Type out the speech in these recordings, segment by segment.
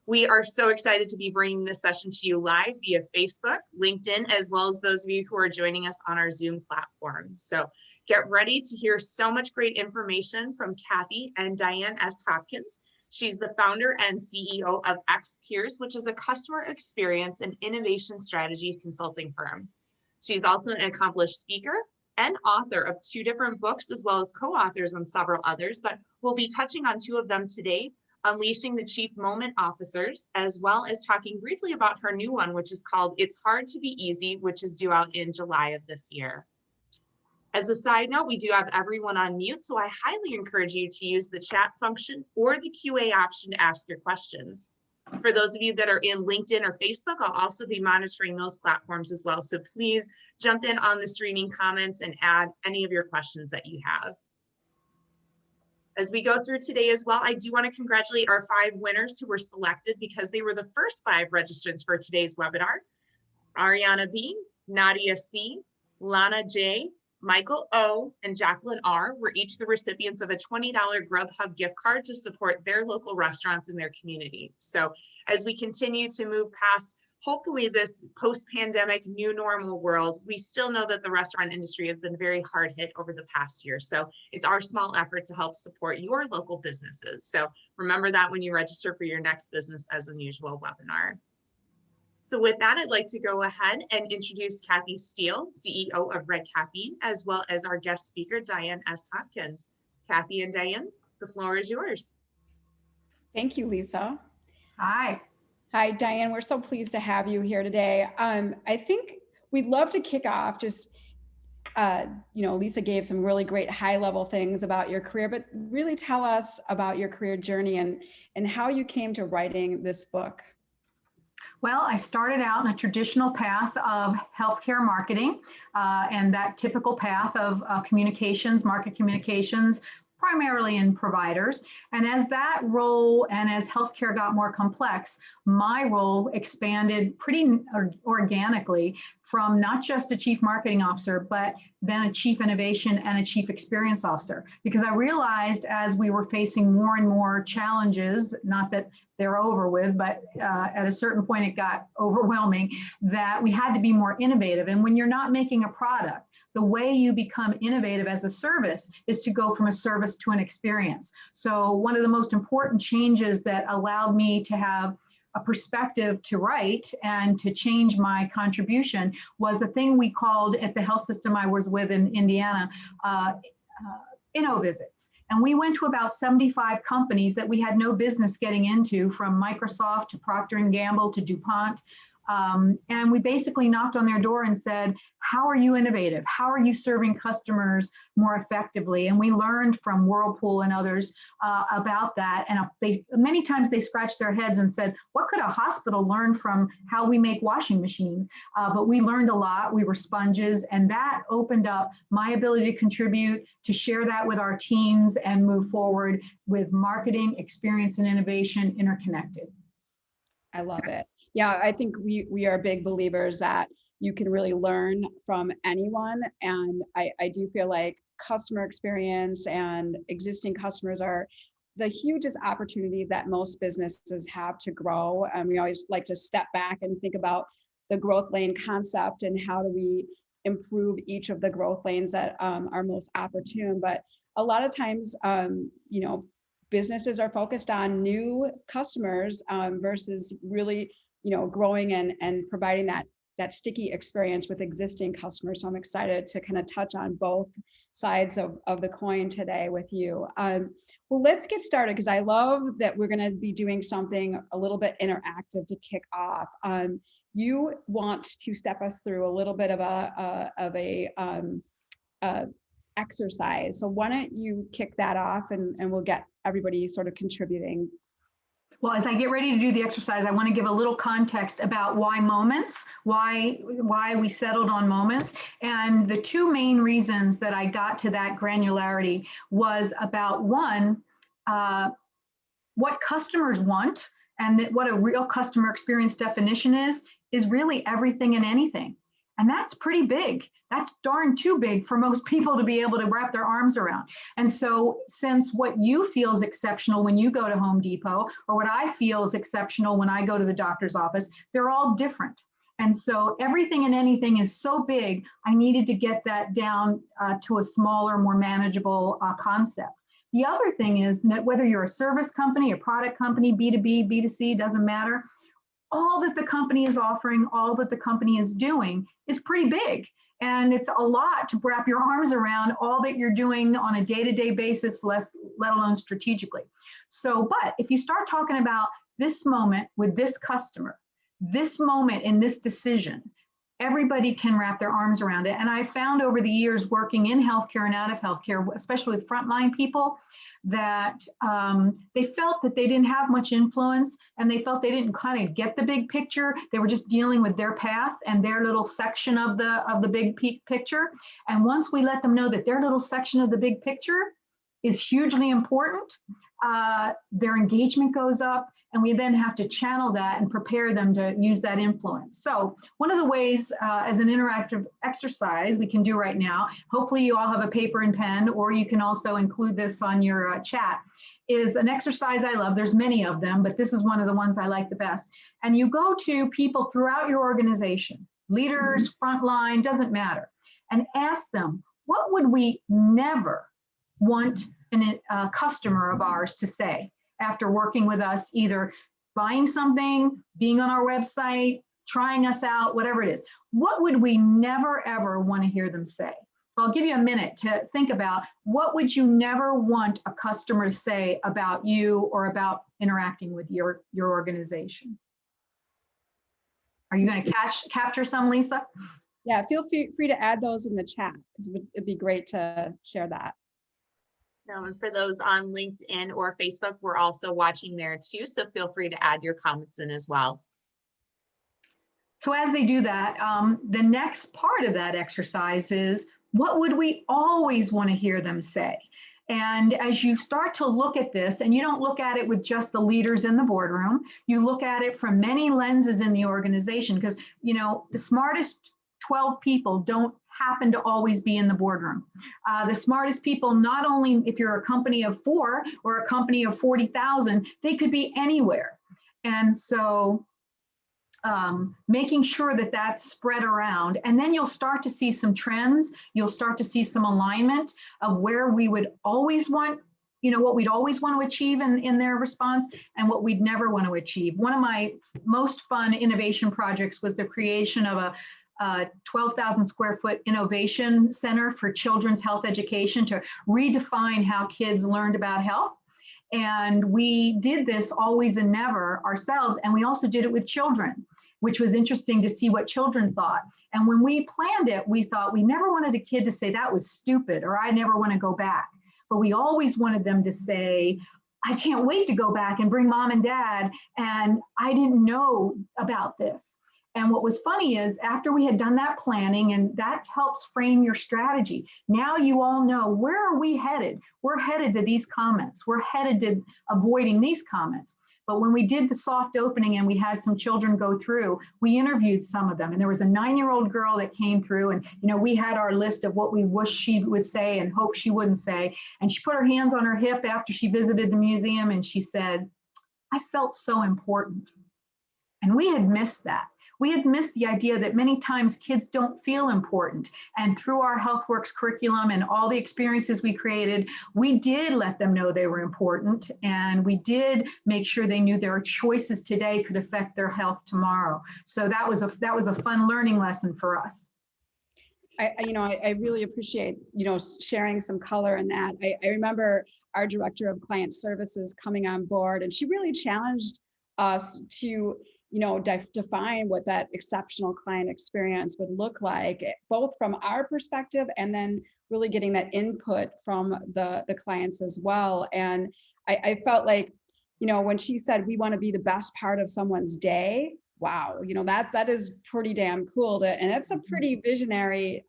We are so excited to be bringing this session to you live via Facebook, LinkedIn, as well as those of you who are joining us on our Zoom platform. So get ready to hear so much great information from Kathy and Diane S. Tompkins. She's the founder and CEO of ExPeers, which is a customer experience and innovation strategy consulting firm. She's also an accomplished speaker and author of 2 different books, as well as co-authors on several others, but we'll be touching on 2 of them today: Unleashing the Chief Moment Officers, as well as talking briefly about her new one, which is called It's Hard to Be Easy, which is due out in July of this year. As a side note, we do have everyone on mute, so I highly encourage you to use the chat function or the QA option to ask your questions. For those of you that are in LinkedIn or Facebook, I'll also be monitoring those platforms as well. So please jump in on the streaming comments and add any of your questions that you have. As we go through today as well, I do want to congratulate our 5 winners who were selected because they were the first 5 registrants for today's webinar. Ariana B, Nadia C, Lana J, Michael O, and Jacqueline R were each the recipients of a $20 Grubhub gift card to support their local restaurants in their community. So as we continue to move past, hopefully, this post-pandemic new normal world, we still know that the restaurant industry has been very hard hit over the past year. So it's our small effort to help support your local businesses. So remember that when you register for your next Business as Unusual webinar. So with that, I'd like to go ahead and introduce Kathy Steele, CEO of Caffeine, as well as our guest speaker, Diane S. Tompkins. Kathy and Diane, the floor is yours. Thank you, Lisa. Hi. Hi, Diane. We're so pleased to have you here today. I think we'd love to kick off just, Lisa gave some really great high-level things about your career, but really tell us about your career journey and how you came to writing this book. Well, I started out in a traditional path of healthcare marketing and that typical path of communications, market communications, primarily in providers. And as that role and as healthcare got more complex, my role expanded pretty organically from not just a chief marketing officer, but then a chief innovation and a chief experience officer. Because I realized as we were facing more and more challenges, not that they're over with, but at a certain point it got overwhelming, that we had to be more innovative. And when you're not making a product, the way you become innovative as a service is to go from a service to an experience. So one of the most important changes that allowed me to have a perspective to write and to change my contribution was a thing we called at the health system I was with in Indiana, Inno visits. And we went to about 75 companies that we had no business getting into, from Microsoft to Procter & Gamble to DuPont. And we basically knocked on their door and said, how are you innovative? How are you serving customers more effectively? And we learned from Whirlpool and others about that. And many times they scratched their heads and said, what could a hospital learn from how we make washing machines? But we learned a lot. We were sponges, and that opened up my ability to contribute, to share that with our teams and move forward with marketing, experience, and innovation interconnected. I love it. Yeah, I think we are big believers that you can really learn from anyone. And I do feel like customer experience and existing customers are the hugest opportunity that most businesses have to grow. And we always like to step back and think about the growth lane concept and how do we improve each of the growth lanes that are most opportune. But a lot of times, businesses are focused on new customers versus really growing and providing that sticky experience with existing customers. So I'm excited to kind of touch on both sides of the coin today with you. Well, let's get started, because I love that we're going to be doing something a little bit interactive to kick off. You want to step us through a little bit of a exercise. So why don't you kick that off and we'll get everybody sort of contributing. Well, as I get ready to do the exercise, I want to give a little context about why moments, why we settled on moments. And the 2 main reasons that I got to that granularity was about, one, what customers want, and that what a real customer experience definition is really everything and anything. And that's pretty big. That's darn too big for most people to be able to wrap their arms around. And so since what you feel is exceptional when you go to Home Depot, or what I feel is exceptional when I go to the doctor's office, they're all different. And so everything and anything is so big, I needed to get that down to a smaller, more manageable concept. The other thing is that whether you're a service company, a product company, B2B, B2C, doesn't matter, all that the company is offering, all that the company is doing is pretty big. And it's a lot to wrap your arms around all that you're doing on a day-to-day basis, let alone strategically. So, but if you start talking about this moment with this customer, this moment in this decision, everybody can wrap their arms around it. And I found over the years working in healthcare and out of healthcare, especially with frontline people, that they felt that they didn't have much influence, and they felt they didn't kind of get the big picture. They were just dealing with their path and their little section of the big picture. And once we let them know that their little section of the big picture is hugely important, their engagement goes up, and we then have to channel that and prepare them to use that influence. So one of the ways as an interactive exercise we can do right now, hopefully you all have a paper and pen, or you can also include this on your chat, is an exercise I love. There's many of them, but this is one of the ones I like the best. And you go to people throughout your organization, leaders, frontline, doesn't matter, and ask them, what would we never want a customer of ours to say after working with us, either buying something, being on our website, trying us out, whatever it is? What would we never, ever want to hear them say? So I'll give you a minute to think about, what would you never want a customer to say about you or about interacting with your organization? Are you going to capture some, Lisa? Yeah, feel free to add those in the chat, because it'd be great to share that. And for those on LinkedIn or Facebook, we're also watching there too. So feel free to add your comments in as well. So as they do that, the next part of that exercise is, what would we always want to hear them say? And as you start to look at this, and you don't look at it with just the leaders in the boardroom, you look at it from many lenses in the organization, because, you know, the smartest 12 people don't happen to always be in the boardroom. The smartest people, not only if you're a company of 4 or a company of 40,000, they could be anywhere. And so making sure that that's spread around, and then you'll start to see some trends. You'll start to see some alignment of where we would always want, you know, what we'd always want to achieve in their response, and what we'd never want to achieve. One of my most fun innovation projects was the creation of a 12,000 square foot innovation center for children's health education to redefine how kids learned about health. And we did this always and never ourselves. And we also did it with children, which was interesting to see what children thought. And when we planned it, we thought we never wanted a kid to say that was stupid, or I never want to go back. But we always wanted them to say, I can't wait to go back and bring mom and dad, and I didn't know about this. And what was funny is, after we had done that planning, and that helps frame your strategy, now you all know, where are we headed? We're headed to these comments. We're headed to avoiding these comments. But when we did the soft opening and we had some children go through, we interviewed some of them. And there was a 9-year-old girl that came through, and you know, we had our list of what we wish she would say and hope she wouldn't say. And she put her hands on her hip after she visited the museum, and she said, I felt so important. And we had missed that. We had missed the idea that many times kids don't feel important. And through our HealthWorks curriculum and all the experiences we created, we did let them know they were important. And we did make sure they knew their choices today could affect their health tomorrow. So that was a fun learning lesson for us. I really appreciate, sharing some color in that. I remember our director of client services coming on board, and she really challenged us to define what that exceptional client experience would look like, both from our perspective and then really getting that input from the clients as well. And I felt like, when she said, we want to be the best part of someone's day, wow, that is pretty damn cool. And it's a pretty visionary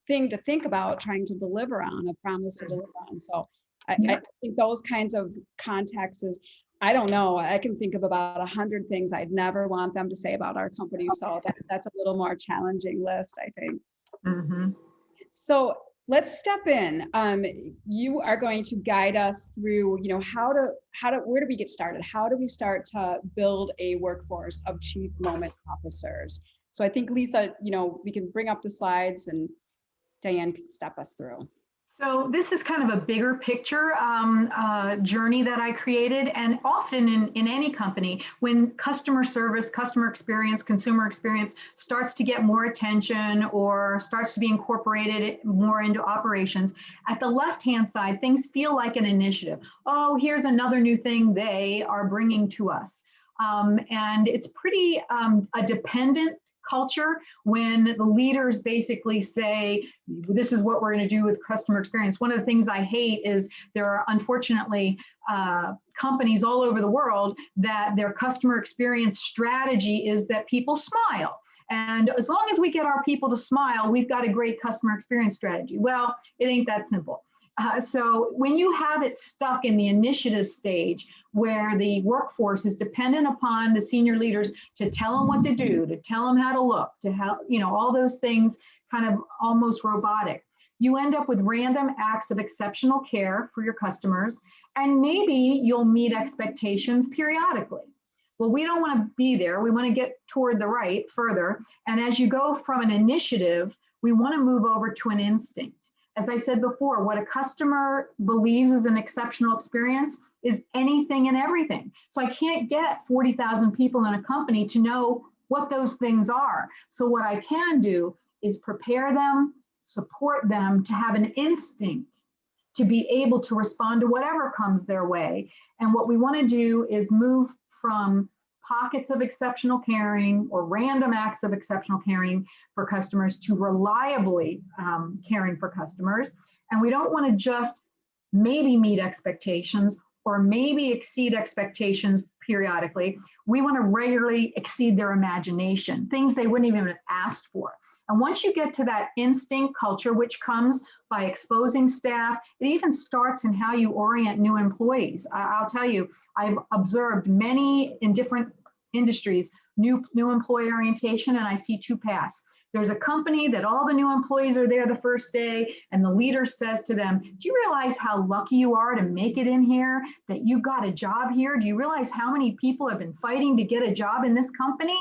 thing to think about, trying to deliver on, a promise to deliver on. So I think those kinds of contexts is, I don't know. I can think of about 100 things I'd never want them to say about our company. So that's a little more challenging list, I think. Mm-hmm. So let's step in. You are going to guide us through, where do we get started? How do we start to build a workforce of chief moment officers? So I think, Lisa, we can bring up the slides and Diane can step us through. So this is kind of a bigger picture journey that I created, and often in any company, when customer service, customer experience, consumer experience starts to get more attention or starts to be incorporated more into operations, at the left-hand side, things feel like an initiative. Oh, here's another new thing they are bringing to us. And it's pretty a dependent culture when the leaders basically say, this is what we're going to do with customer experience. One of the things I hate is there are unfortunately companies all over the world that their customer experience strategy is that people smile. And as long as we get our people to smile, we've got a great customer experience strategy. Well, it ain't that simple. So when you have it stuck in the initiative stage where the workforce is dependent upon the senior leaders to tell them what to do, to tell them how to look, to help, all those things kind of almost robotic, you end up with random acts of exceptional care for your customers, and maybe you'll meet expectations periodically. Well, we don't want to be there. We want to get toward the right further. And as you go from an initiative, we want to move over to an instinct. As I said before, what a customer believes is an exceptional experience is anything and everything. So I can't get 40,000 people in a company to know what those things are. So what I can do is prepare them, support them to have an instinct to be able to respond to whatever comes their way. And what we want to do is move from pockets of exceptional caring or random acts of exceptional caring for customers to reliably caring for customers. And we don't want to just maybe meet expectations or maybe exceed expectations periodically. We want to regularly exceed their imagination, things they wouldn't even have asked for. And once you get to that instinct culture, which comes by exposing staff, it even starts in how you orient new employees. I'll tell you, I've observed many in different industries, new employee orientation, and I see two paths. There's a company that all the new employees are there the first day, and the leader says to them, do you realize how lucky you are to make it in here, that you got a job here? Do you realize how many people have been fighting to get a job in this company?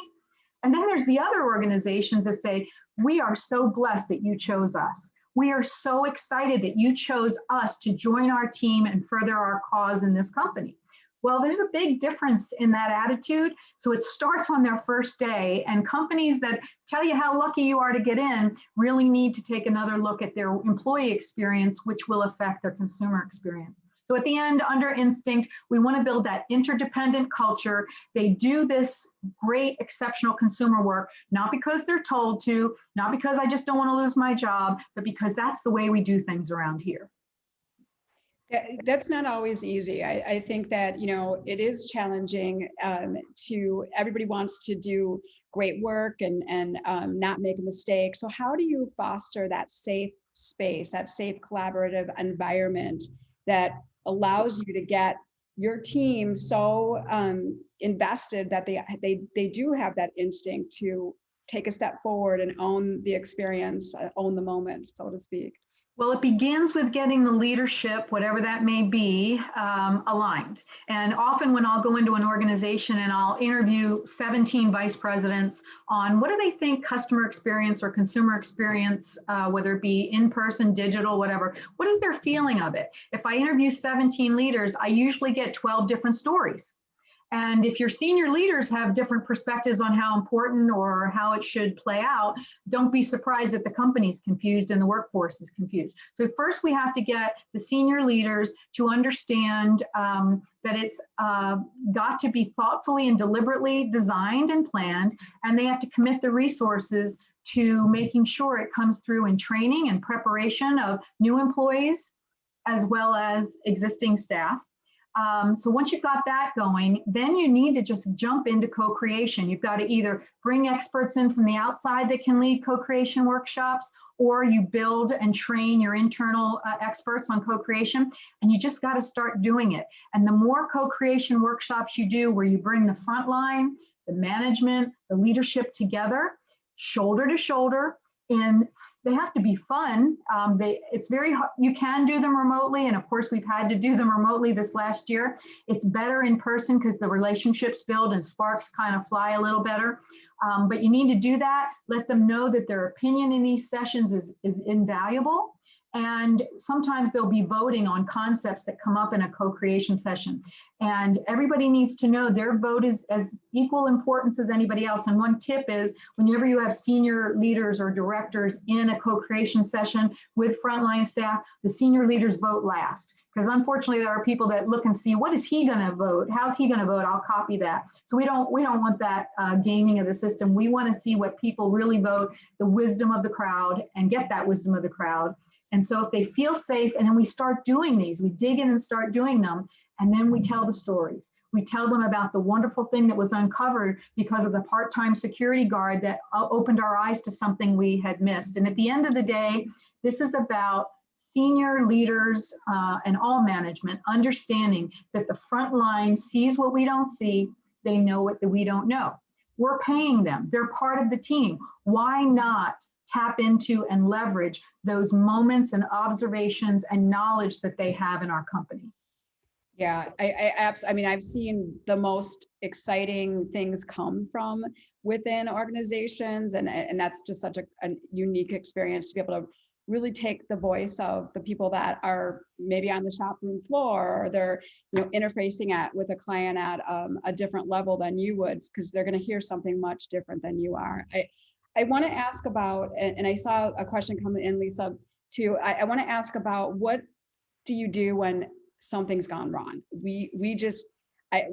And then there's the other organizations that say, we are so blessed that you chose us. We are so excited that you chose us to join our team and further our cause in this company. Well, there's a big difference in that attitude. So it starts on their first day, and companies that tell you how lucky you are to get in really need to take another look at their employee experience, which will affect their consumer experience. So at the end, under instinct, we want to build that interdependent culture. They do this great, exceptional consumer work, not because they're told to, not because I just don't want to lose my job, but because that's the way we do things around here. That's not always easy. I think that, it is challenging everybody wants to do great work and not make a mistake. So how do you foster that safe space, that safe collaborative environment that allows you to get your team so invested that they do have that instinct to take a step forward and own the experience, own the moment, so to speak? Well, it begins with getting the leadership, whatever that may be, aligned. And often when I'll go into an organization and I'll interview 17 vice presidents on what do they think customer experience or consumer experience, whether it be in person, digital, whatever, what is their feeling of it? If I interview 17 leaders, I usually get 12 different stories. And if your senior leaders have different perspectives on how important or how it should play out, don't be surprised that the company's confused and the workforce is confused. So first we have to get the senior leaders to understand that it's got to be thoughtfully and deliberately designed and planned, and they have to commit the resources to making sure it comes through in training and preparation of new employees as well as existing staff. So once you've got that going, then you need to just jump into co-creation. You've got to either bring experts in from the outside that can lead co-creation workshops, or you build and train your internal experts on co-creation, and you just got to start doing it. And the more co-creation workshops you do, where you bring the front line, the management, the leadership together, shoulder to shoulder, and they have to be fun. It's very hard. You can do them remotely, and of course we've had to do them remotely this last year. It's better in person because the relationships build and sparks kind of fly a little better. But you need to do that. Let them know that their opinion in these sessions is invaluable. And sometimes they'll be voting on concepts that come up in a co-creation session. And everybody needs to know their vote is as equal importance as anybody else. And one tip is, whenever you have senior leaders or directors in a co-creation session with frontline staff, the senior leaders vote last. Because unfortunately, there are people that look and see, what is he going to vote? How's he going to vote? I'll copy that. So we don't want that gaming of the system. We want to see what people really vote, the wisdom of the crowd, and get that wisdom of the crowd. And so if they feel safe, and then we start doing these, we dig in and start doing them, and then we tell the stories. We tell them about the wonderful thing that was uncovered because of the part-time security guard that opened our eyes to something we had missed. And at the end of the day, this is about senior leaders and all management understanding that the front line sees what we don't see, they know what we don't know. We're paying them, they're part of the team. Why not tap into and leverage those moments and observations and knowledge that they have in our company? Yeah, I mean, I've seen the most exciting things come from within organizations, and that's just such a unique experience to be able to really take the voice of the people that are maybe on the shop room floor, or they're interfacing with a client at a different level than you would, because they're going to hear something much different than you are. I want to ask about, and I saw a question come in, Lisa, too. I want to ask about, what do you do when something's gone wrong?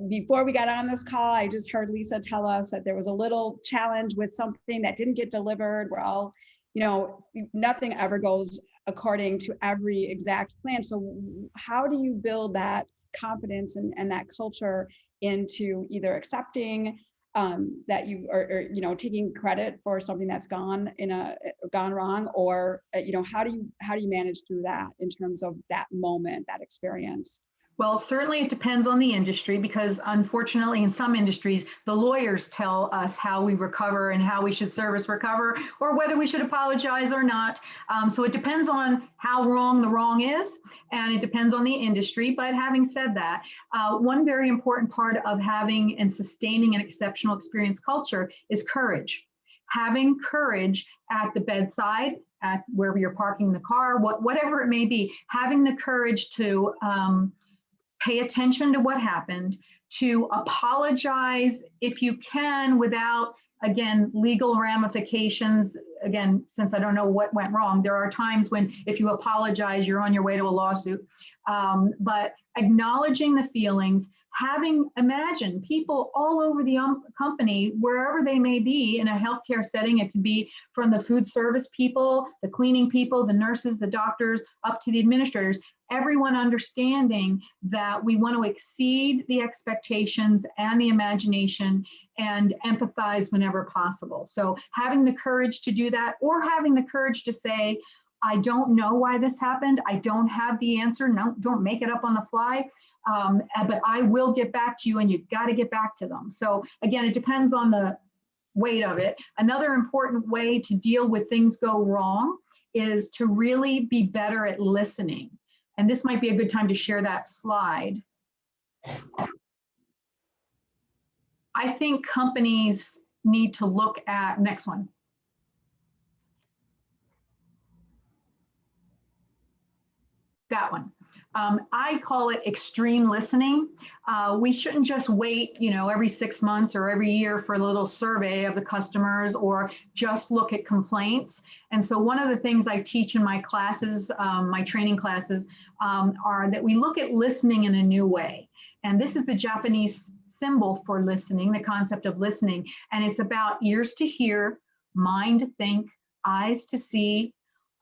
Before we got on this call, I just heard Lisa tell us that there was a little challenge with something that didn't get delivered. We're all, nothing ever goes according to every exact plan. So how do you build that confidence and that culture into either accepting that you are taking credit for something that's gone wrong, or how do you manage through that in terms of that moment, that experience? Well, certainly it depends on the industry, because unfortunately in some industries, the lawyers tell us how we recover and how we should service recover, or whether we should apologize or not. So it depends on how wrong the wrong is, and it depends on the industry. But having said that, one very important part of having and sustaining an exceptional experience culture is courage. Having courage at the bedside, at wherever you're parking the car, whatever it may be, having the courage to pay attention to what happened, to apologize if you can without, again, legal ramifications. Again, since I don't know what went wrong, there are times when if you apologize, you're on your way to a lawsuit. But acknowledging the feelings, imagine people all over the company, wherever they may be in a healthcare setting. It could be from the food service people, the cleaning people, the nurses, the doctors, up to the administrators, everyone understanding that we want to exceed the expectations and the imagination and empathize whenever possible. So having the courage to do that, or having the courage to say, I don't know why this happened. I don't have the answer. No, don't make it up on the fly. But I will get back to you, and you've got to get back to them. So again, it depends on the weight of it. Another important way to deal with things go wrong is to really be better at listening. And this might be a good time to share that slide. I think companies need to look at, next one. That one. I call it extreme listening. We shouldn't just wait, every 6 months or every year for a little survey of the customers, or just look at complaints. And so one of the things I teach in my classes, my training classes, are that we look at listening in a new way. And this is the Japanese symbol for listening, the concept of listening. And it's about ears to hear, mind to think, eyes to see,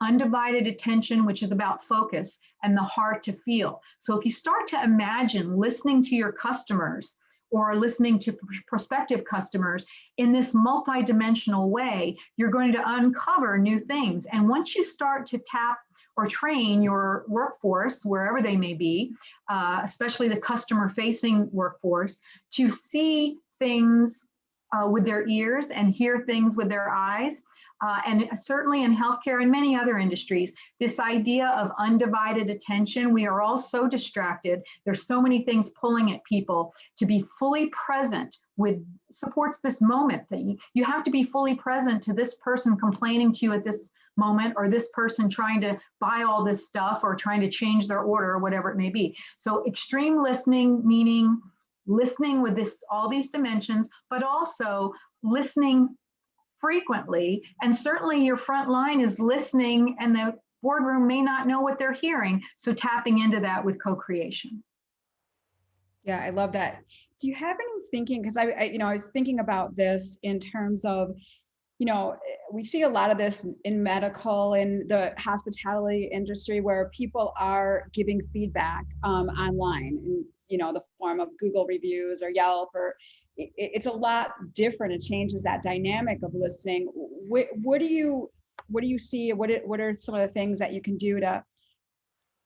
undivided attention, which is about focus, and the heart to feel. So if you start to imagine listening to your customers or listening to prospective customers in this multidimensional way, you're going to uncover new things. And once you start to tap or train your workforce, wherever they may be, especially the customer-facing workforce, to see things with their ears and hear things with their eyes, and certainly in healthcare and many other industries, this idea of undivided attention, we are all so distracted. There's so many things pulling at people. To be fully present with supports this moment thing. You have to be fully present to this person complaining to you at this moment, or this person trying to buy all this stuff or trying to change their order or whatever it may be. So extreme listening, meaning listening with all these dimensions, but also listening frequently. And certainly your front line is listening and the boardroom may not know what they're hearing. So tapping into that with co-creation. Yeah, I love that. Do you have any thinking? Because I was thinking about this in terms of, we see a lot of this in medical and the hospitality industry where people are giving feedback online in, the form of Google reviews or Yelp, or it's a lot different. It changes that dynamic of listening. What do you see? What are some of the things that you can do to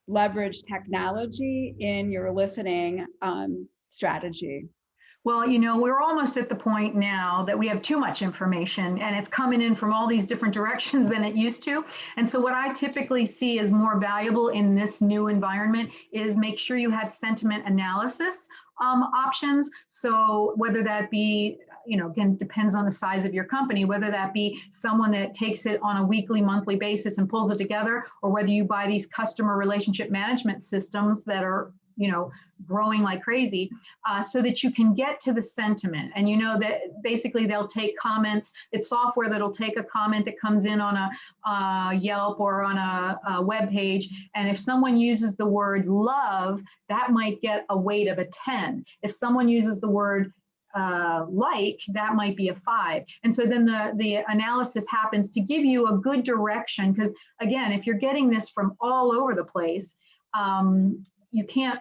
leverage technology in your listening strategy? Well, we're almost at the point now that we have too much information and it's coming in from all these different directions than it used to. And so what I typically see is more valuable in this new environment is make sure you have sentiment analysis options. So whether that be, again, depends on the size of your company, whether that be someone that takes it on a weekly, monthly basis and pulls it together, or whether you buy these customer relationship management systems that are growing like crazy, so that you can get to the sentiment. And that basically they'll take comments. It's software that'll take a comment that comes in on a Yelp or on a web page. And if someone uses the word love, that might get a weight of a 10. If someone uses the word like, that might be a 5. And so then the analysis happens to give you a good direction. Because again, if you're getting this from all over the place, you can't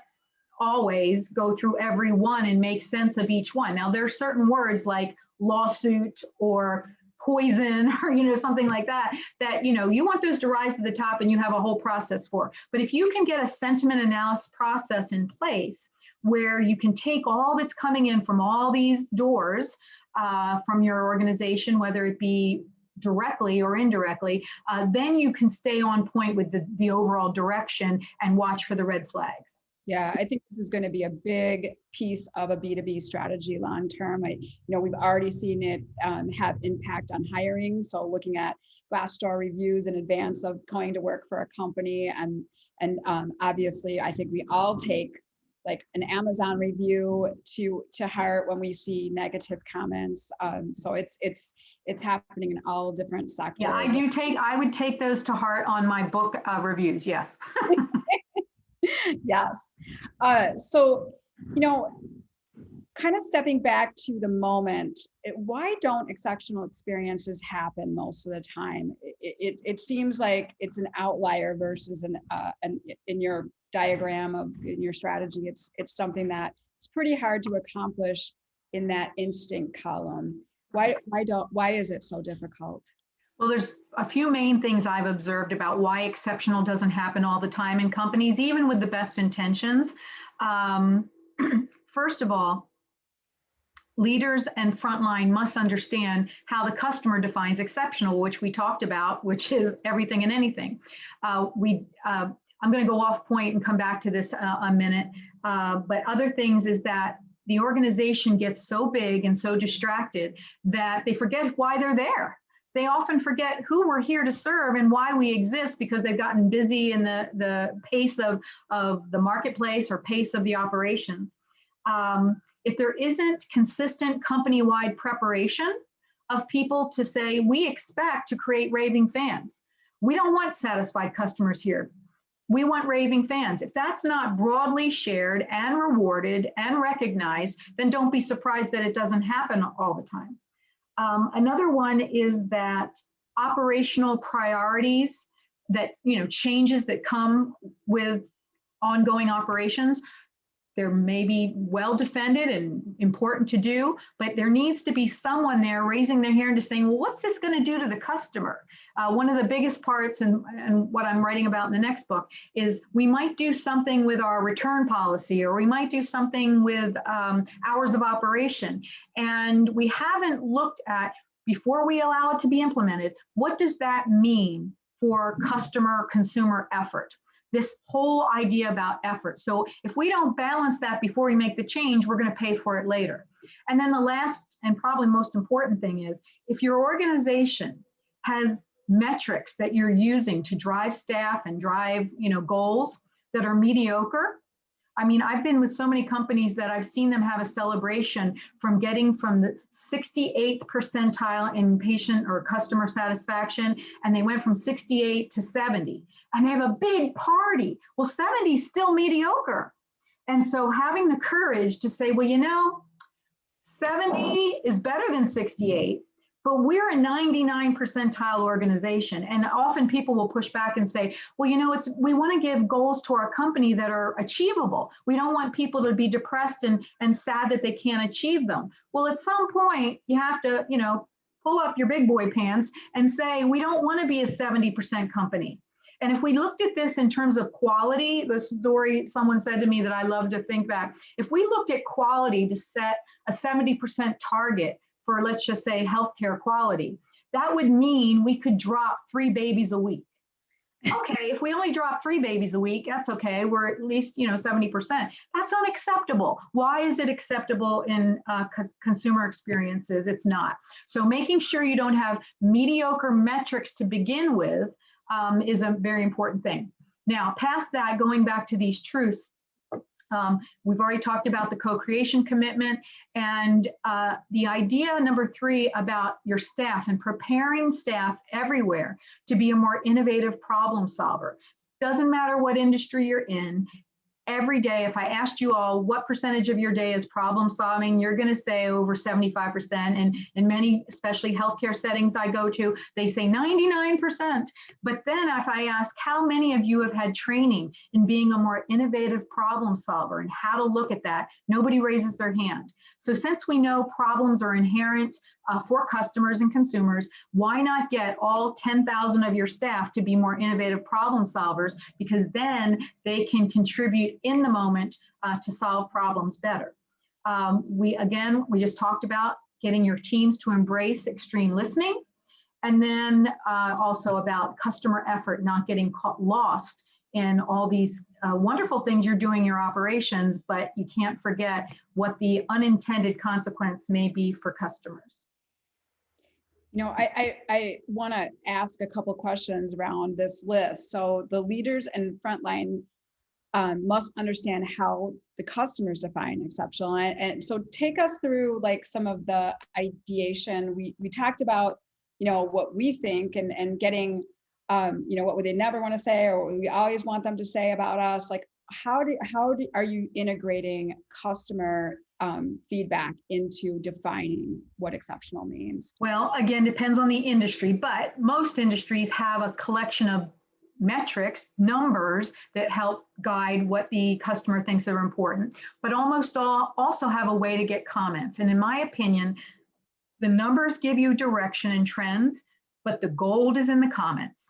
always go through every one and make sense of each one. Now, there are certain words like lawsuit or poison or something like that you want those to rise to the top and you have a whole process for. But if you can get a sentiment analysis process in place where you can take all that's coming in from all these doors from your organization, whether it be directly or indirectly, then you can stay on point with the overall direction and watch for the red flags. Yeah, I think this is going to be a big piece of a B2B strategy long term. We've already seen it have impact on hiring. So looking at Glassdoor reviews in advance of going to work for a company, and obviously, I think we all take like an Amazon review to heart when we see negative comments. So it's happening in all different sectors. Yeah, I would take those to heart on my book reviews. Yes. Yes. So, kind of stepping back to the moment, why don't exceptional experiences happen most of the time? It seems like it's an outlier versus in your diagram in your strategy, it's something that it's pretty hard to accomplish in that instinct column. Why is it so difficult? Well, there's a few main things I've observed about why exceptional doesn't happen all the time in companies, even with the best intentions. First of all, leaders and frontline must understand how the customer defines exceptional, which we talked about, which is everything and anything. I'm going to go off point and come back to this a minute. But other things is that the organization gets so big and so distracted that they forget why they're there. They often forget who we're here to serve and why we exist because they've gotten busy in the pace of the marketplace or pace of the operations. If there isn't consistent company-wide preparation of people to say, we expect to create raving fans. We don't want satisfied customers here. We want raving fans. If that's not broadly shared and rewarded and recognized, then don't be surprised that it doesn't happen all the time. Another one is that operational priorities changes that come with ongoing operations. They're maybe well defended and important to do, but there needs to be someone there raising their hand to saying, well, what's this going to do to the customer? One of the biggest parts, and what I'm writing about in the next book, is we might do something with our return policy, or we might do something with hours of operation. And we haven't looked at, before we allow it to be implemented, what does that mean for customer consumer effort? This whole idea about effort. So if we don't balance that before we make the change, we're going to pay for it later. And then the last and probably most important thing is, if your organization has metrics that you're using to drive staff and drive goals that are mediocre. I mean, I've been with so many companies that I've seen them have a celebration from getting from the 68th percentile in patient or customer satisfaction, and they went from 68 to 70, and they have a big party. Well, 70 is still mediocre. And so having the courage to say, well, 70 is better than 68, but we're a 99 percentile organization. And often people will push back and say, well, we want to give goals to our company that are achievable. We don't want people to be depressed and sad that they can't achieve them. Well, at some point, you have to, pull up your big boy pants and say, we don't want to be a 70% company. And if we looked at this in terms of quality, the story someone said to me that I love to think back, if we looked at quality to set a 70% target for, let's just say, healthcare quality, that would mean we could drop 3 babies a week. Okay, if we only drop 3 babies a week, that's okay. We're at least, 70%. That's unacceptable. Why is it acceptable in consumer experiences? It's not. So making sure you don't have mediocre metrics to begin with is a very important thing. Now, past that, going back to these truths, we've already talked about the co-creation commitment, and the idea number 3 about your staff and preparing staff everywhere to be a more innovative problem solver. Doesn't matter what industry you're in. Every day, if I asked you all what percentage of your day is problem solving, you're going to say over 75%. And in many, especially healthcare settings I go to, they say 99%. But then if I ask how many of you have had training in being a more innovative problem solver and how to look at that, nobody raises their hand. So since we know problems are inherent for customers and consumers, why not get all 10,000 of your staff to be more innovative problem solvers? Because then they can contribute in the moment to solve problems better. We just talked about getting your teams to embrace extreme listening, and then also about customer effort, not getting lost in all these wonderful things you're doing in your operations, but you can't forget what the unintended consequence may be for customers. I want to ask a couple questions around this list. So the leaders and frontline must understand how the customers define exceptional. And so take us through like some of the ideation. We talked about, what we think and getting, what would they never want to say, or what we always want them to say about us. Like, are you integrating customer feedback into defining what exceptional means? Well, again, depends on the industry, but most industries have a collection of metrics, numbers that help guide what the customer thinks are important, but almost all also have a way to get comments. And in my opinion, the numbers give you direction and trends, but the gold is in the comments.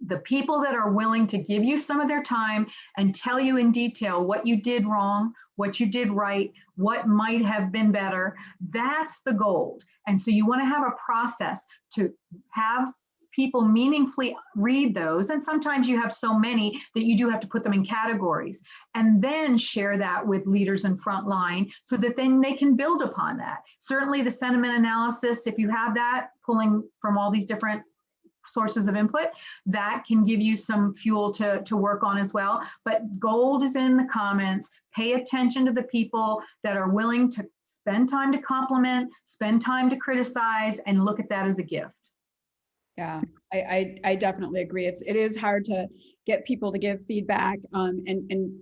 The people that are willing to give you some of their time and tell you in detail what you did wrong, what you did right, what might have been better, that's the gold. And so you want to have a process to have people meaningfully read those. And sometimes you have so many that you do have to put them in categories, and then share that with leaders in frontline so that then they can build upon that. Certainly the sentiment analysis, if you have that pulling from all these different sources of input, that can give you some fuel to work on as well. But gold is in the comments. Pay attention to the people that are willing to spend time to compliment, spend time to criticize, and look at that as a gift. Yeah, I definitely agree. It is hard to get people to give feedback and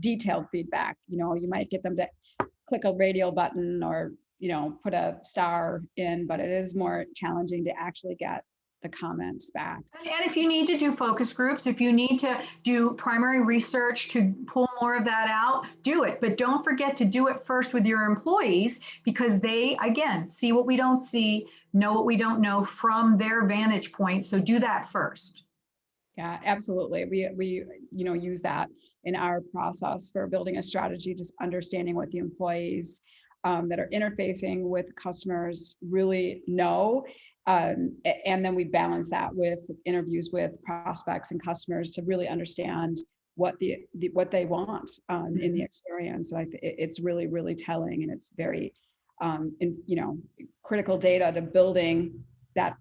detailed feedback. You might get them to click a radial button or put a star in, but it is more challenging to actually get the comments back. And if you need to do focus groups, if you need to do primary research to pull more of that out, do it. But don't forget to do it first with your employees, because they, again, see what we don't see, know what we don't know from their vantage point. So do that first. Yeah, absolutely. We use that in our process for building a strategy, just understanding what the employees that are interfacing with customers really know. And then we balance that with interviews with prospects and customers to really understand what what they want in the experience. It's really, really telling, and it's very, critical data to building that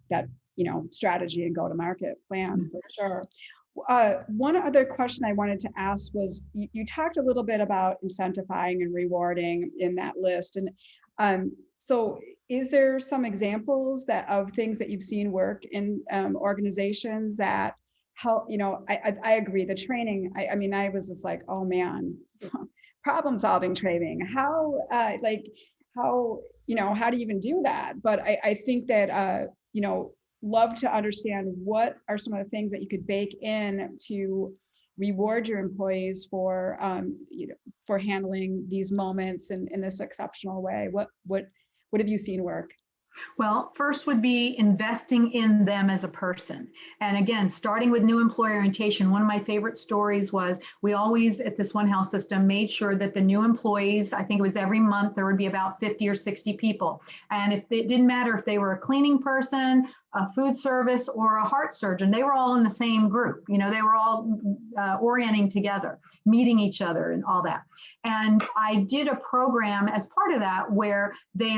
strategy and go-to-market plan for sure. One other question I wanted to ask was, you talked a little bit about incentivizing and rewarding in that list. And so is there some examples of things that you've seen work in organizations that help? I agree, the training, I mean, I was just like, oh man, problem solving training. How do you even do that? But I think that, love to understand what are some of the things that you could bake in to reward your employees for for handling these moments in this exceptional way. What have you seen work? Well, first would be investing in them as a person. And again, starting with new employee orientation, one of my favorite stories was we always at this One Health system made sure that the new employees, I think it was every month, there would be about 50 or 60 people. And it didn't matter if they were a cleaning person, a food service, or a heart surgeon, they were all in the same group. They were all orienting together, meeting each other and all that. And I did a program as part of that where they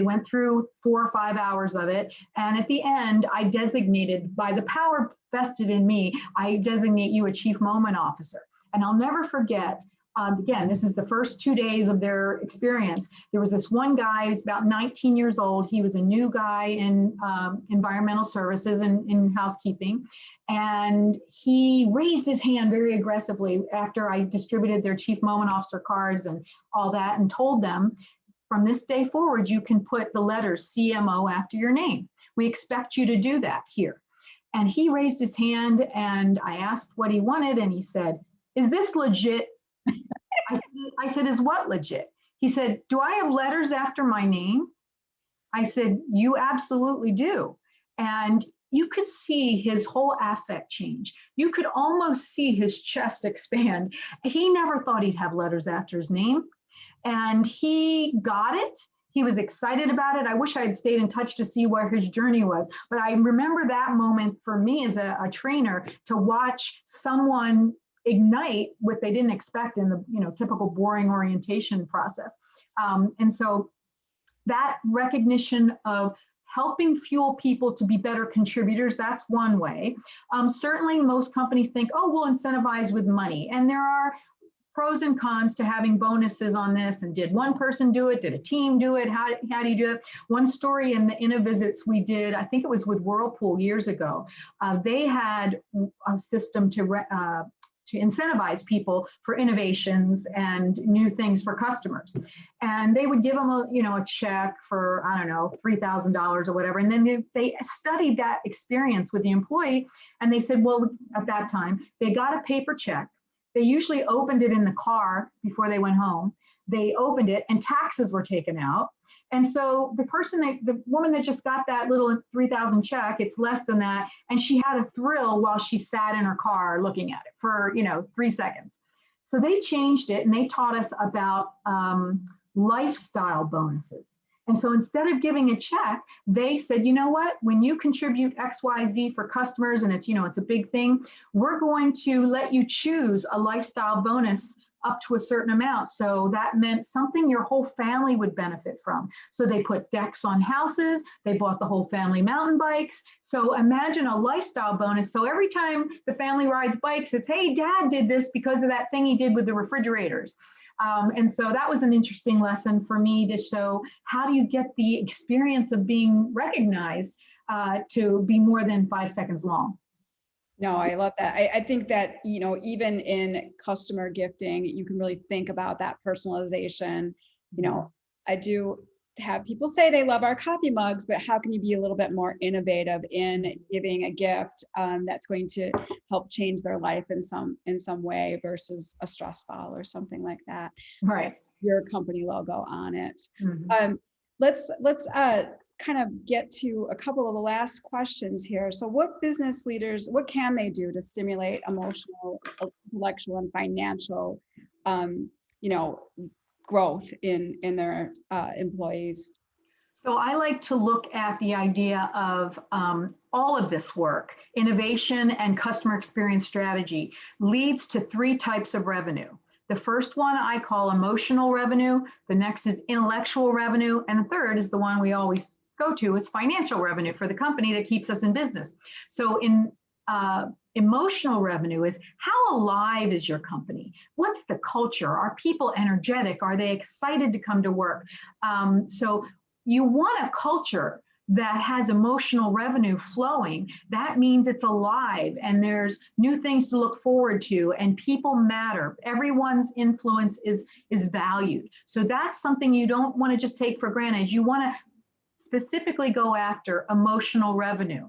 went through 4 or 5 hours of it. And at the end, I designated, by the power vested in me, I designate you a chief moment officer. And I'll never forget, again, this is the first 2 days of their experience. There was this one guy who's about 19 years old. He was a new guy in environmental services and in housekeeping. And he raised his hand very aggressively after I distributed their chief moment officer cards and all that, and told them, from this day forward, you can put the letters CMO after your name. We expect you to do that here. And he raised his hand, and I asked what he wanted, and he said, "Is this legit?" I said, "Is what legit?" He said, "Do I have letters after my name?" I said, "You absolutely do." And you could see his whole affect change. You could almost see his chest expand. He never thought he'd have letters after his name. And he got it. He was excited about it. I wish I had stayed in touch to see where his journey was. But I remember that moment for me as a trainer, to watch someone ignite what they didn't expect in the typical boring orientation process. And so that recognition of helping fuel people to be better contributors, that's one way. Certainly most companies think, oh, we'll incentivize with money. And there are pros and cons to having bonuses on this. And did one person do it? Did a team do it? How do you do it? One story in the InnoVisits we did, I think it was with Whirlpool years ago. They had a system to incentivize people for innovations and new things for customers. And they would give them a check for, I don't know, $3,000 or whatever. And then they studied that experience with the employee. And they said, well, at that time, they got a paper check. They usually opened it in the car before they went home. They opened it and taxes were taken out. And so the woman that just got that little 3,000 check, it's less than that. And she had a thrill while she sat in her car looking at it for, 3 seconds. So they changed it and they taught us about lifestyle bonuses. And so instead of giving a check, they said, you know what, when you contribute XYZ for customers and it's a big thing, we're going to let you choose a lifestyle bonus up to a certain amount. So that meant something your whole family would benefit from. So they put decks on houses, they bought the whole family mountain bikes. So imagine a lifestyle bonus. So every time the family rides bikes, it's, hey, dad did this because of that thing he did with the refrigerators. And so that was an interesting lesson for me to show, how do you get the experience of being recognized to be more than 5 seconds long? No, I love that. I think that, even in customer gifting, you can really think about that personalization. I do have people say they love our coffee mugs, but how can you be a little bit more innovative in giving a gift that's going to help change their life in some way versus a stress ball or something like that? Right. Your company logo on it. Mm-hmm. Let's kind of get to a couple of the last questions here. So what business leaders, what can they do to stimulate emotional, intellectual, and financial, growth in their employees? So I like to look at the idea of all of this work, innovation and customer experience strategy leads to 3 types of revenue. The first one I call emotional revenue, the next is intellectual revenue, and the third is the one we always go to is financial revenue for the company that keeps us in business. So in emotional revenue is how alive is your company? What's the culture? Are people energetic? Are they excited to come to work? So you want a culture that has emotional revenue flowing. That means it's alive and there's new things to look forward to and people matter. Everyone's influence is valued. So that's something you don't want to just take for granted. You want to specifically go after emotional revenue.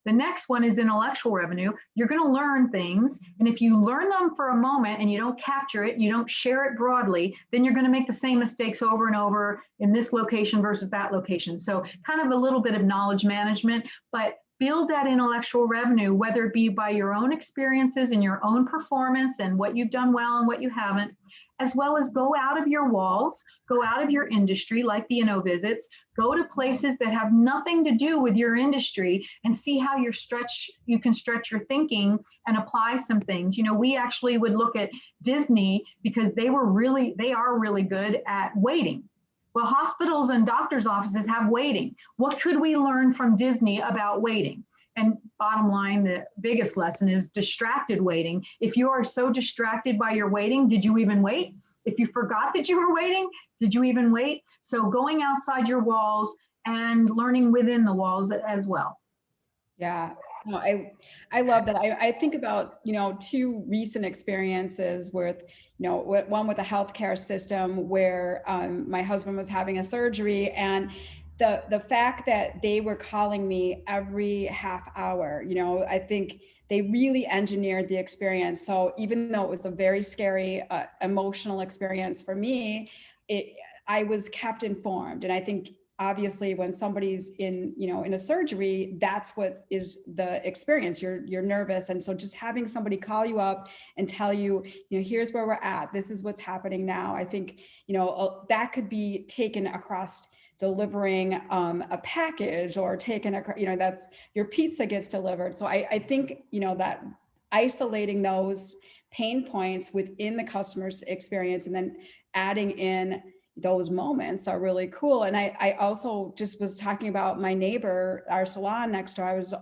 The next one is intellectual revenue. You're going to learn things. And if you learn them for a moment and you don't capture it, you don't share it broadly, then you're going to make the same mistakes over and over in this location versus that location. So kind of a little bit of knowledge management, but build that intellectual revenue, whether it be by your own experiences and your own performance and what you've done well and what you haven't, as well as go out of your walls, go out of your industry, like the InnoVisits, go to places that have nothing to do with your industry and see how you can stretch your thinking and apply some things. You know, we actually would look at Disney because they are really good at waiting. Well, hospitals and doctors' offices have waiting. What could we learn from Disney about waiting? And bottom line, the biggest lesson is distracted waiting. If you are so distracted by your waiting, did you even wait? If you forgot that you were waiting, did you even wait? So going outside your walls and learning within the walls as well. Yeah, no, I love that. I think about, 2 recent experiences with, one with the healthcare system where my husband was having a surgery, and the fact that they were calling me every half hour, I think they really engineered the experience. So even though it was a very scary, emotional experience for me, I was kept informed. And I think obviously when somebody's in a surgery, that's what is the experience. You're nervous. And so just having somebody call you up and tell you, here's where we're at, this is what's happening now. I think, that could be taken across delivering a package or taken, that's your pizza gets delivered. So I think, that isolating those pain points within the customer's experience and then adding in those moments are really cool. And I also just was talking about my neighbor, our salon next door. I was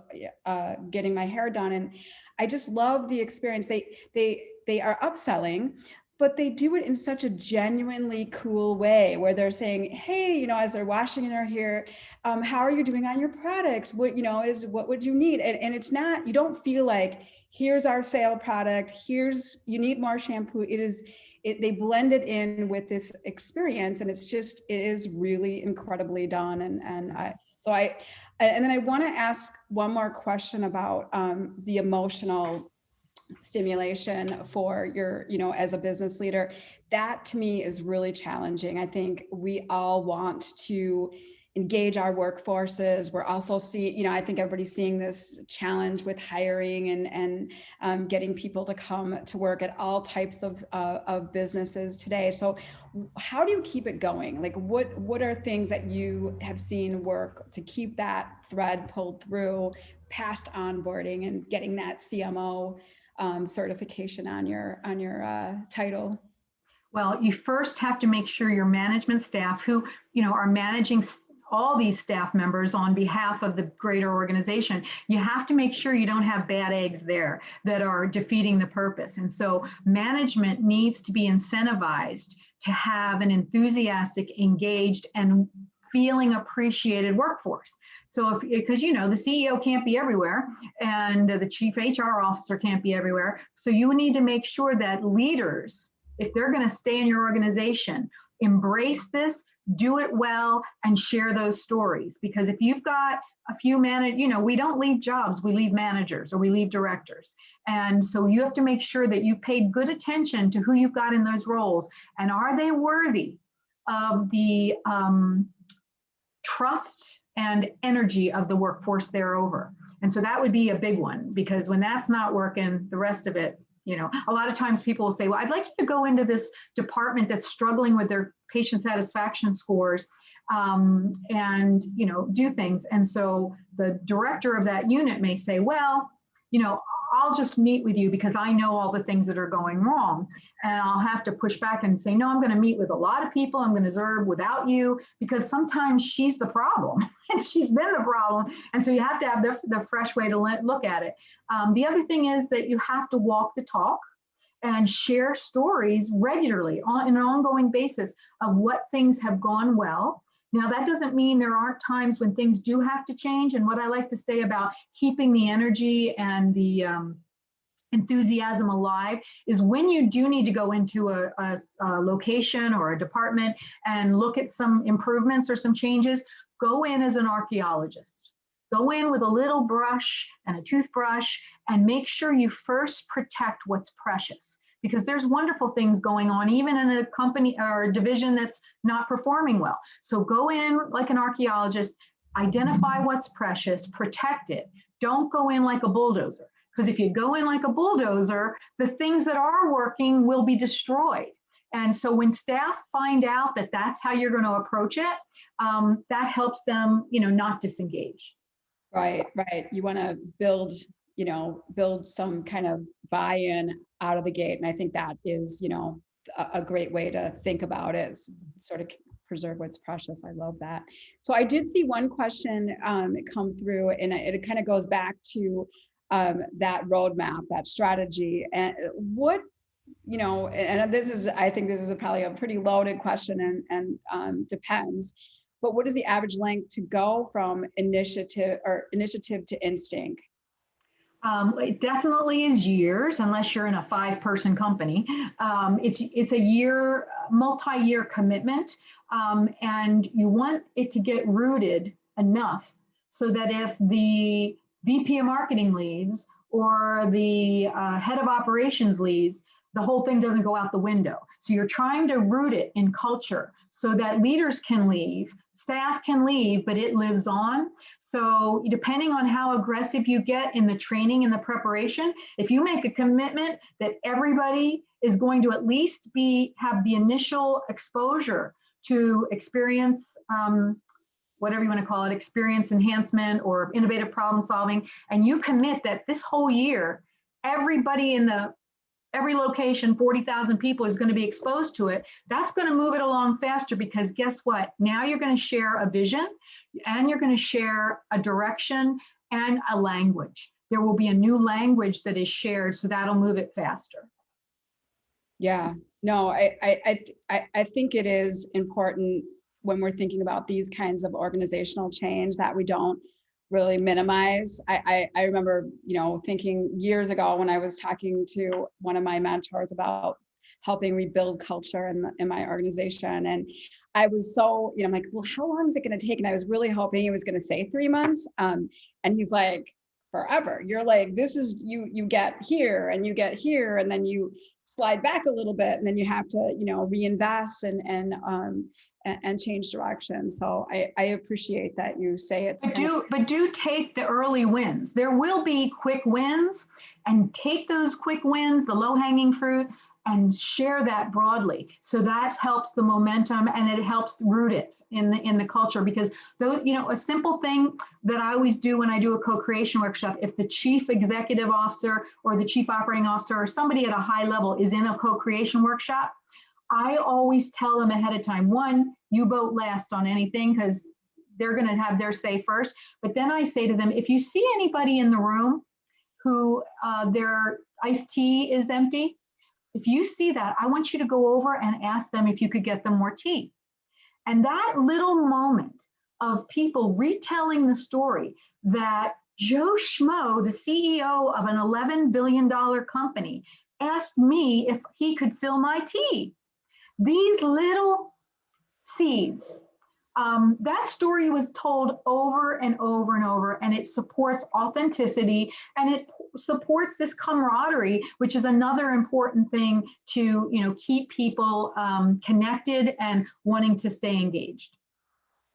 getting my hair done, and I just love the experience. They are upselling, but they do it in such a genuinely cool way where they're saying, hey, as they're washing their hair, how are you doing on your products? What would you need? And it's not, you don't feel like, here's our sale product, you need more shampoo. They blend it in with this experience, and it is really incredibly done. And then I want to ask one more question about the emotional stimulation for your, as a business leader. That to me is really challenging. I think we all want to engage our workforces. We're also seeing, I think everybody's seeing this challenge with hiring and getting people to come to work at all types of businesses today. So how do you keep it going? Like what are things that you have seen work to keep that thread pulled through past onboarding and getting that CMO certification on your title? Well, you first have to make sure your management staff who, are managing all these staff members on behalf of the greater organization, you have to make sure you don't have bad eggs there that are defeating the purpose. And so management needs to be incentivized to have an enthusiastic, engaged, and feeling appreciated workforce. So because the CEO can't be everywhere and the chief HR officer can't be everywhere. So you need to make sure that leaders, if they're going to stay in your organization, embrace this, do it well, and share those stories. Because if you've got a few we don't leave jobs, we leave managers or we leave directors. And so you have to make sure that you paid good attention to who you've got in those roles, and are they worthy of the trust and energy of the workforce they're over. And so that would be a big one, because when that's not working, the rest of it, a lot of times people will say, well, I'd like you to go into this department that's struggling with their patient satisfaction scores, and do things. And so the director of that unit may say, well, I'll just meet with you because I know all the things that are going wrong. And I'll have to push back and say, no, I'm going to meet with a lot of people. I'm going to observe without you, because sometimes she's the problem and she's been the problem. And so you have to have the fresh way to look at it. The other thing is that you have to walk the talk and share stories regularly on an ongoing basis of what things have gone well. Now, that doesn't mean there aren't times when things do have to change. And what I like to say about keeping the energy and the enthusiasm alive is when you do need to go into a location or a department and look at some improvements or some changes, go in as an archaeologist. Go in with a little brush and a toothbrush and make sure you first protect what's precious. Because there's wonderful things going on, even in a company or a division that's not performing well. So go in like an archaeologist, identify what's precious, protect it. Don't go in like a bulldozer. Because if you go in like a bulldozer, the things that are working will be destroyed. And so when staff find out that that's how you're going to approach it, that helps them, not disengage. Right. You want to build some kind of buy-in out of the gate. And I think that is, a great way to think about it, sort of preserve what's precious. I love that. So I did see one question come through, and it kind of goes back to that roadmap, that strategy. And what, and I think this is probably a pretty loaded question and depends, but what is the average length to go from initiative to instinct? It definitely is years, unless you're in a 5-person company. It's a year, multi-year commitment, and you want it to get rooted enough so that if the VP of marketing leaves or the head of operations leaves, the whole thing doesn't go out the window. So you're trying to root it in culture so that leaders can leave, staff can leave, but it lives on. So depending on how aggressive you get in the training and the preparation, if you make a commitment that everybody is going to at least have the initial exposure to experience, whatever you want to call it, experience enhancement or innovative problem solving, and you commit that this whole year, everybody in every location, 40,000 people is going to be exposed to it, that's going to move it along faster, because guess what? Now you're going to share a vision and you're going to share a direction and a language. There will be a new language that is shared, so that'll move it faster. Yeah, no, I think it is important when we're thinking about these kinds of organizational change that we don't really minimize. I remember, thinking years ago when I was talking to one of my mentors about helping rebuild culture in my organization. And I was so, I'm like, well, how long is it going to take? And I was really hoping he was going to say 3 months. And he's like, forever. You're like, this is, you get here and you get here, and then you slide back a little bit, and then you have to, reinvest and change direction. So I appreciate that you say it's. But do take the early wins. There will be quick wins, and take those quick wins, the low-hanging fruit, and share that broadly. So that helps the momentum, and it helps root it in the culture. Because those, a simple thing that I always do when I do a co-creation workshop, if the chief executive officer or the chief operating officer or somebody at a high level is in a co-creation workshop, I always tell them ahead of time, one, you vote last on anything because they're going to have their say first. But then I say to them, if you see anybody in the room who their iced tea is empty, if you see that, I want you to go over and ask them if you could get them more tea. And that little moment of people retelling the story that Joe Schmo, the CEO of an $11 billion company, asked me if he could fill my tea. These little seeds. That story was told over and over and over, and it supports authenticity and it supports this camaraderie, which is another important thing to, keep people connected and wanting to stay engaged.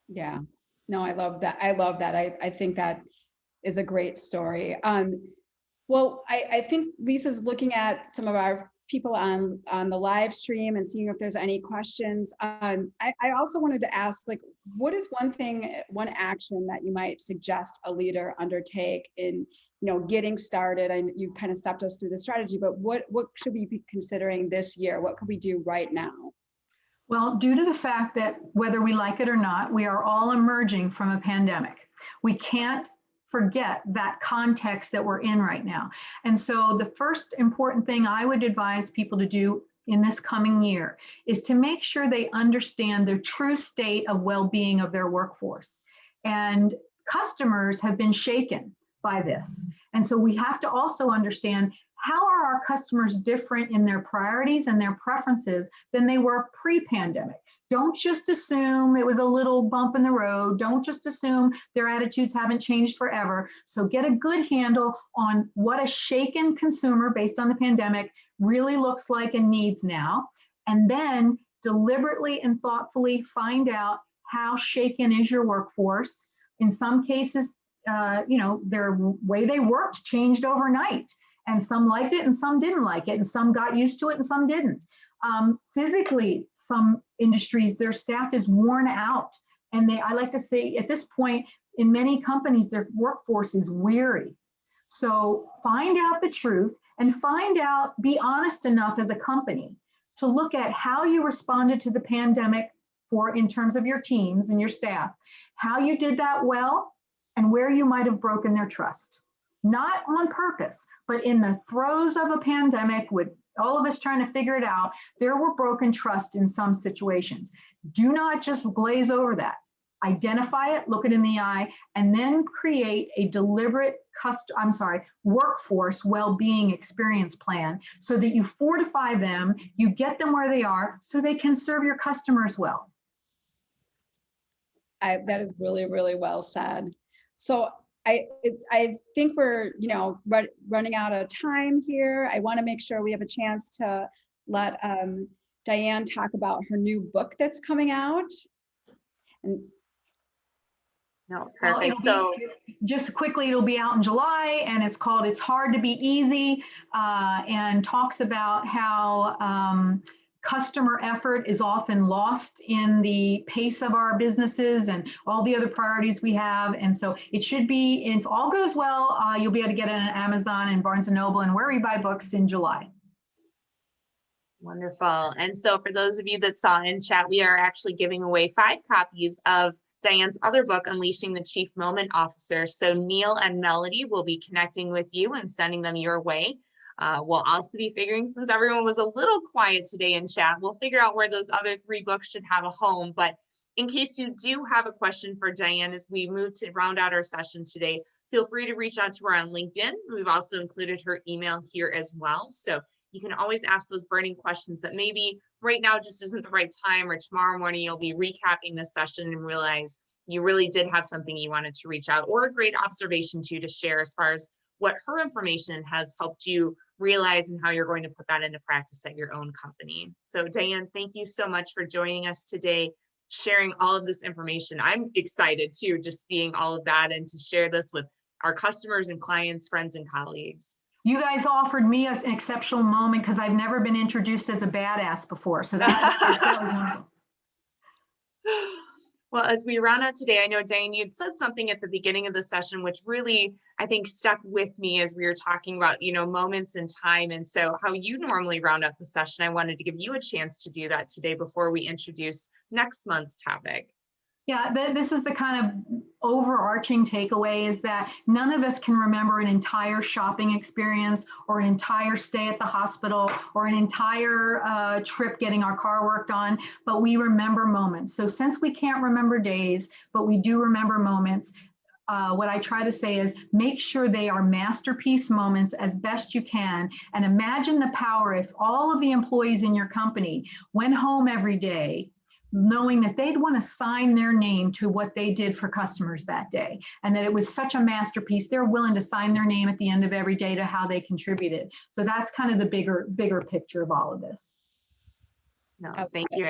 Yeah, no, I love that. I love that. I think that is a great story. Well, I think Lisa's looking at some of our people on the live stream and seeing if there's any questions. I also wanted to ask, like, what is one action that you might suggest a leader undertake in, getting started? And you kind of stepped us through the strategy, but what should we be considering this year? What could we do right now? Well, due to the fact that whether we like it or not, we are all emerging from a pandemic. We can't forget that context that we're in right now. And so the first important thing I would advise people to do in this coming year is to make sure they understand the true state of well-being of their workforce. And customers have been shaken by this. And so we have to also understand, how are our customers different in their priorities and their preferences than they were pre-pandemic? Don't just assume it was a little bump in the road. Don't just assume their attitudes haven't changed forever. So get a good handle on what a shaken consumer based on the pandemic really looks like and needs now. And then deliberately and thoughtfully find out how shaken is your workforce. In some cases, their way they worked changed overnight. And some liked it and some didn't like it, and some got used to it and some didn't. Physically, some industries, their staff is worn out. And I like to say at this point, in many companies, their workforce is weary. So find out the truth and be honest enough as a company to look at how you responded to the pandemic in terms of your teams and your staff, how you did that well, and where you might have broken their trust. Not on purpose, but in the throes of a pandemic with all of us trying to figure it out, there were broken trust in some situations. Do not just glaze over that. Identify it, look it in the eye, and then create a deliberate workforce well-being experience plan so that you fortify them, you get them where they are so they can serve your customers well. That is really, really well said. So I think we're, running out of time here. I want to make sure we have a chance to let Diane talk about her new book that's coming out. And no, perfect. So just quickly, it'll be out in July, and it's called "It's Hard to Be Easy," and talks about how customer effort is often lost in the pace of our businesses and all the other priorities we have. And so it should be, if all goes well, you'll be able to get it on Amazon and Barnes & Noble and where we buy books in July. Wonderful. And so for those of you that saw in chat, we are actually giving away 5 copies of Diane's other book, Unleashing the Chief Moment Officer. So Neil and Melody will be connecting with you and sending them your way. We'll also be figuring, since everyone was a little quiet today in chat, we'll figure out where those other 3 books should have a home. But in case you do have a question for Diane as we move to round out our session today, feel free to reach out to her on LinkedIn. We've also included her email here as well. So you can always ask those burning questions that maybe right now just isn't the right time, or tomorrow morning you'll be recapping this session and realize you really did have something you wanted to reach out, or a great observation to share as far as what her information has helped you realize and how you're going to put that into practice at your own company. So Diane, thank you so much for joining us today, sharing all of this information. I'm excited too, just seeing all of that and to share this with our customers and clients, friends and colleagues. You guys offered me an exceptional moment because I've never been introduced as a badass before. So that was wonderful. Well, as we round out today, I know, Diane, you'd said something at the beginning of the session, which really, I think, stuck with me as we were talking about, moments in time. And so how you normally round out the session, I wanted to give you a chance to do that today before we introduce next month's topic. Yeah, this is the kind of overarching takeaway, is that none of us can remember an entire shopping experience or an entire stay at the hospital or an entire trip getting our car worked on, but we remember moments. So since we can't remember days, but we do remember moments, what I try to say is make sure they are masterpiece moments as best you can, and imagine the power if all of the employees in your company went home every day knowing that they'd want to sign their name to what they did for customers that day, and that it was such a masterpiece. They're willing to sign their name at the end of every day to how they contributed. So that's kind of the bigger picture of all of this. No, thank you.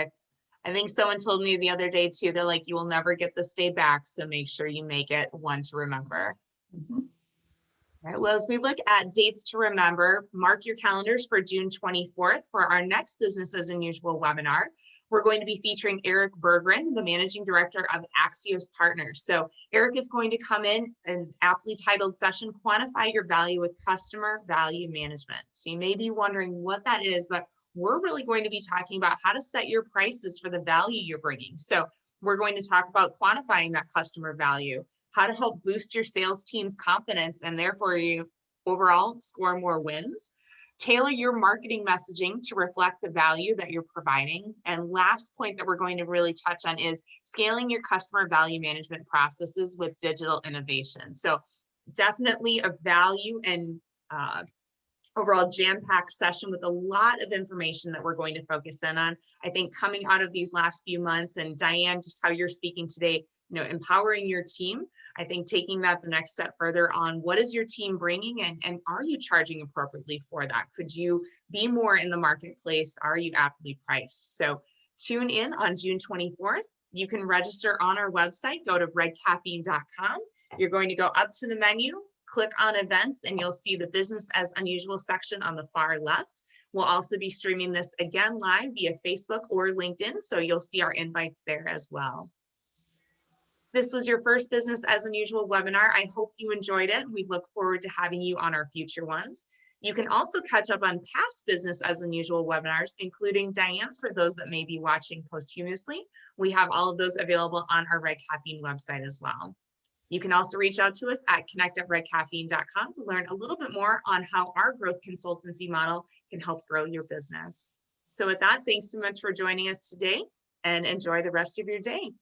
I think someone told me the other day too, they're like, you will never get this day back, so make sure you make it one to remember. Mm-hmm. All right, well, as we look at dates to remember, mark your calendars for June 24th for our next Business as Unusual webinar. We're going to be featuring Eric Berggren, the Managing Director of Axios Partners. So Eric is going to come in an aptly titled session, Quantify Your Value with Customer Value Management. So you may be wondering what that is, but we're really going to be talking about how to set your prices for the value you're bringing. So we're going to talk about quantifying that customer value, how to help boost your sales team's confidence and therefore you overall score more wins. Tailor your marketing messaging to reflect the value that you're providing. And last point that we're going to really touch on is scaling your customer value management processes with digital innovation. So definitely a value and overall jam-packed session with a lot of information that we're going to focus in on. I think coming out of these last few months, and Diane, just how you're speaking today, empowering your team, I think taking that the next step further on what is your team bringing and are you charging appropriately for that? Could you be more in the marketplace? Are you aptly priced? So tune in on June 24th. You can register on our website, go to redcaffeine.com. You're going to go up to the menu, click on events, and you'll see the Business as Unusual section on the far left. We'll also be streaming this again live via Facebook or LinkedIn, so you'll see our invites there as well. This was your first Business as Unusual webinar. I hope you enjoyed it. We look forward to having you on our future ones. You can also catch up on past Business as Unusual webinars, including Diane's for those that may be watching posthumously. We have all of those available on our Red Caffeine website as well. You can also reach out to us at connect@redcaffeine.com to learn a little bit more on how our growth consultancy model can help grow your business. So with that, thanks so much for joining us today and enjoy the rest of your day.